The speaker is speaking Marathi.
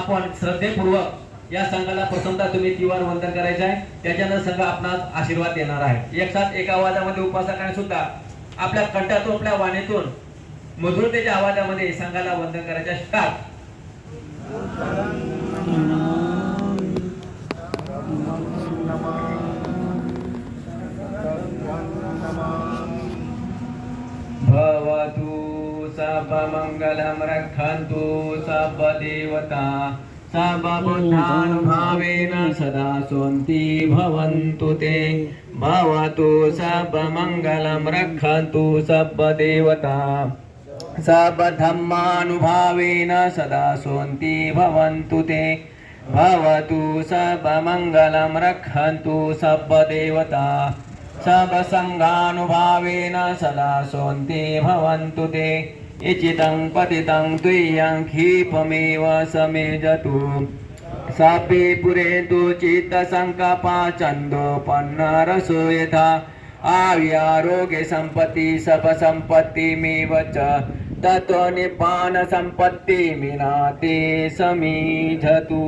आपण श्रद्धेपूर्वक या संघाला प्रथमतः तुम्ही तिवार वंदन करायचे आहे. त्याच्यानंतर संघ आपणास आशीर्वाद देणार आहे. एक साथ एका आवाजामध्ये उपासकाने सुद्धा आपल्या कंठातून आपल्या वाणीतून मधुरतेच्या आवाजामध्ये संघाला वंदन करायचे असतात. भवतु सर्वमंगलं रक्षन्तु सर्वदेवता सर्वबुद्धानुभावेन सदा सन्ति भवन्तु ते. भवतु सर्वमंगलं रक्षन्तु सर्वदेवता सर्वधर्मानुभावेन सदा सन्ति भवन्तु ते. भवतु सर्वमंगलं रक्षन्तु सर्वदेवता सर्वसंघानुभावेन सदा सन्ति भवन्तु ते. इचितं पतितं त्वय्यं क्षिपमेव समेजतु. सापे पुरेतु चित्तसङ्कपा छन्दोपन्नरसो यथा. आयुरारोग्य सम्पत्ति सर्वसम्पत्तिमेव च. ततो निब्बान सम्पत्तिमिनाते समीधतु.